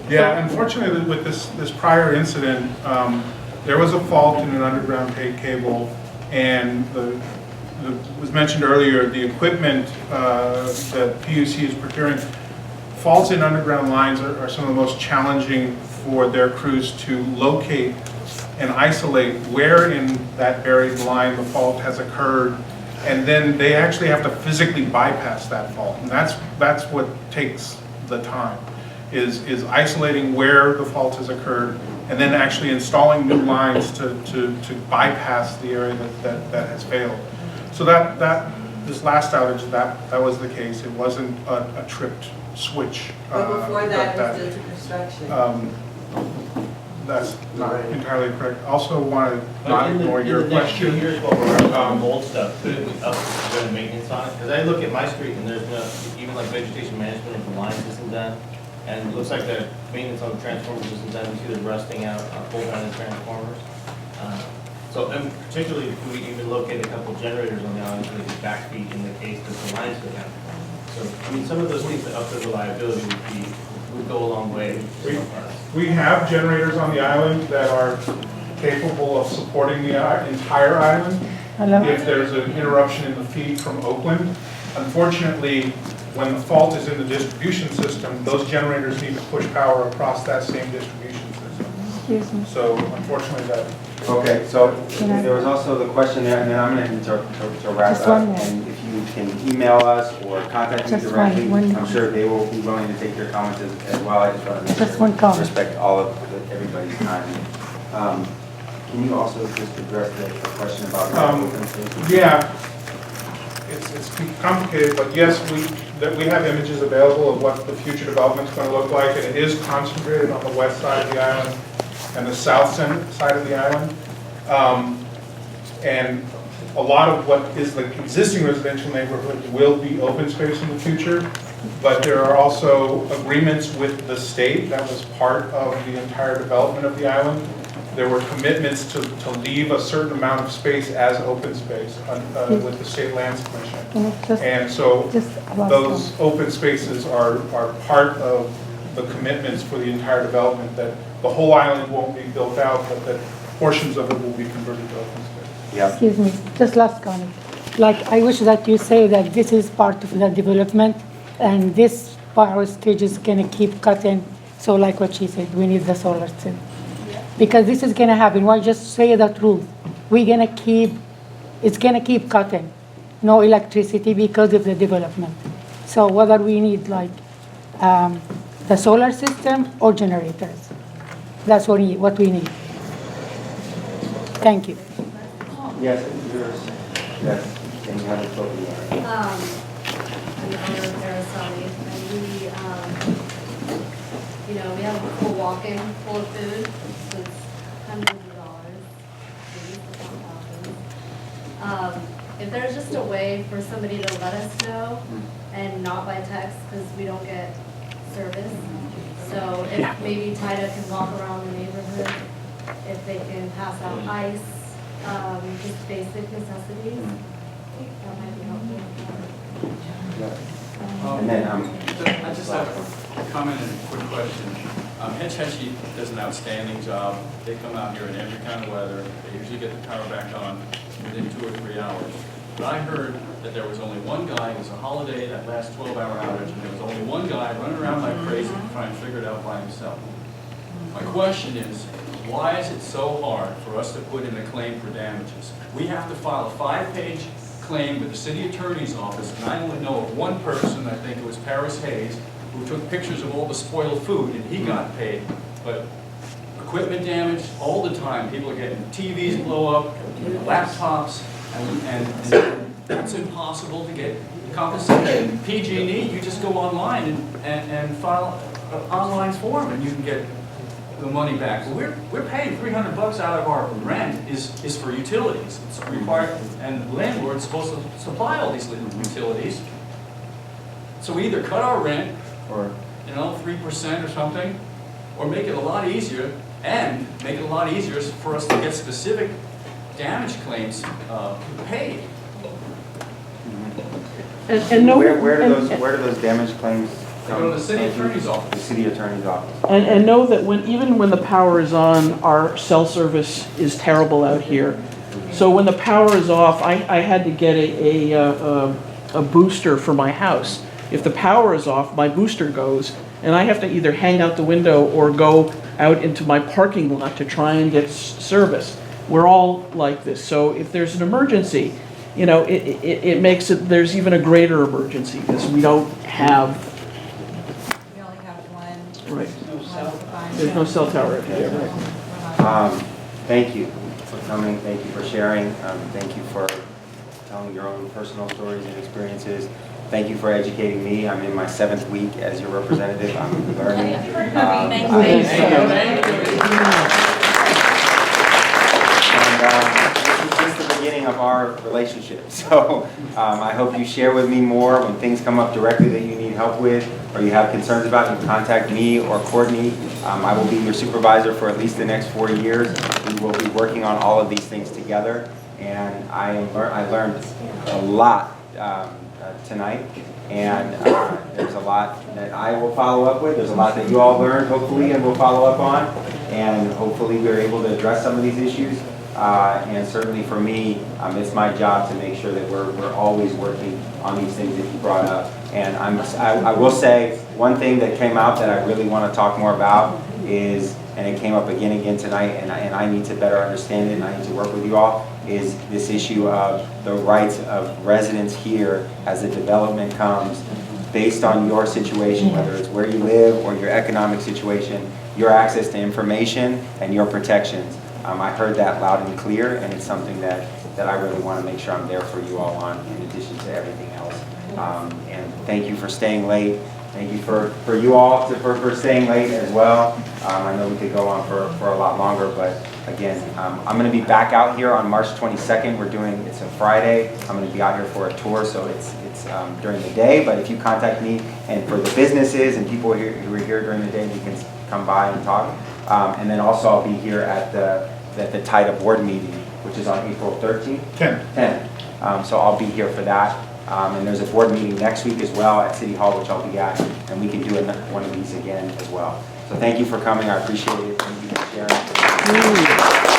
Yeah, unfortunately, with this prior incident, there was a fault in an underground cable, and it was mentioned earlier, the equipment that PUC is procuring, faults in underground lines are some of the most challenging for their crews to locate and isolate where in that buried line the fault has occurred, and then they actually have to physically bypass that fault, and that's what takes the time, is isolating where the fault has occurred, and then actually installing new lines to bypass the area that has failed. So this last outage, that was the case. It wasn't a tripped switch. But before that, it was due to construction. That's not entirely correct. Also want to not ignore your question. In the next 2 years, while we're on mold stuff, could it be up to maintenance on it? Because I look at my street and there's no, even like vegetation management of the lines isn't done. And it looks like the maintenance on the transformers isn't done. We see the rusting out on pole mounted transformers. So, and particularly, we even locate a couple of generators on the island so they can backfeed in the case that the lines go down. So, I mean, some of those things that up the reliability would go a long way. We have generators on the island that are capable of supporting the entire island. Hello? If there's an interruption in the feed from Oakland. Unfortunately, when the fault is in the distribution system, those generators need to push power across that same distribution system. Excuse me. So unfortunately that. Okay, so there was also the question there, and then I'm going to wrap Just up. one more. And if you can email us or contact me Just directly, one I'm sure they will be willing to take your comments as well. I just want to make Just sure one comment. respect all of everybody's time. Can you also just address the question about open space? Yeah, it's complicated, but yes, we have images available of what the future development is going to look like, and it is concentrated on the west side of the island and the south side of the island. And a lot of what is the existing residential neighborhood will be open space in the future, but there are also agreements with the state that was part of the entire development of the island. There were commitments to leave a certain amount of space as open space with the State Lands Commission. And so those open spaces are part of the commitments for the entire development, that the whole island won't be built out, but that portions of it will be converted to open space. Yeah. Excuse me, just last comment. Like, I wish that you say that this is part of the development and this power stage is gonna keep cutting. So like what she said, we need the solar cell. Because this is gonna happen. Why just say the truth? It's gonna keep cutting. No electricity because of the development. So whether we need like the solar system or generators, that's what we need. Thank you. Yes, yours. Yes, and you have the floor. I'm the owner of Araceli, and we have a full walk-in full of food, so it's hundreds of dollars, maybe $1,000. If there's just a way for somebody to let us know, and not by text, because we don't get service. So if maybe TIDA can walk around the neighborhood, if they can pass out ice, just basic necessities, that might be helpful. And then, I just have a comment and a quick question. Hetchy does an outstanding job. They come out here in every kind of weather. They usually get the power back on within 2 or 3 hours. But I heard that there was only one guy, it was a holiday, that last 12-hour outage, and there was only one guy running around like crazy trying to figure it out by himself. My question is, why is it so hard for us to put in a claim for damages? We have to file a 5-page claim with the city attorney's office, and I only know of one person, I think it was Paris Hayes, who took pictures of all the spoiled food, and he got paid. But equipment damage, all the time, people are getting TVs blow up, laptops, and it's impossible to get compensated. PG&E, you just go online and file an online form, and you can get the money back. But we're paying $300 out of our rent is for utilities. It's required, and the landlord's supposed to supply all these utilities. So we either cut our rent, or 3% or something, or make it a lot easier, and make it a lot easier for us to get specific damage claims paid. And where do those damage claims They go to the city attorney's office. The city attorney's office. And know that even when the power is on, our cell service is terrible out here. So when the power is off, I had to get a booster for my house. If the power is off, my booster goes, and I have to either hang out the window or go out into my parking lot to try and get service. We're all like this. So if there's an emergency, it makes it, there's even a greater emergency because we don't have, We only have one. right, One there's no cell tower out here, right? Thank you for coming, thank you for sharing, thank you for telling your own personal stories and experiences. Thank you for educating me. I'm in my 7th week as your representative. I'm learning. And this is just the beginning of our relationship. So I hope you share with me more when things come up directly that you need help with or you have concerns about. You contact me or Courtney. I will be your supervisor for at least the next 4 years. We will be working on all of these things together. And I learned a lot tonight, and there's a lot that I will follow up with. There's a lot that you all learned, hopefully, and will follow up on, and hopefully we're able to address some of these issues. And certainly for me, it's my job to make sure that we're always working on these things that you brought up. And I will say one thing that came out that I really want to talk more about is, and it came up again tonight, and I need to better understand it, and I need to work with you all, is this issue of the rights of residents here as the development comes based on your situation, whether it's where you live or your economic situation, your access to information and your protections. I heard that loud and clear, and it's something that I really want to make sure I'm there for you all on, in addition to everything else. And thank you for staying late. Thank you for you all for staying late as well. I know we could go on for a lot longer, but again, I'm going to be back out here on March 22nd. It's a Friday. I'm going to be out here for a tour, so it's during the day. But if you contact me, and for the businesses and people who are here during the day, you can come by and talk. And then also I'll be here at the TIDA board meeting, which is on April 13th? 10th. So I'll be here for that. And there's a board meeting next week as well at City Hall, which I'll be at, and we can do one of these again as well. So thank you for coming. I appreciate it. Thank you for sharing.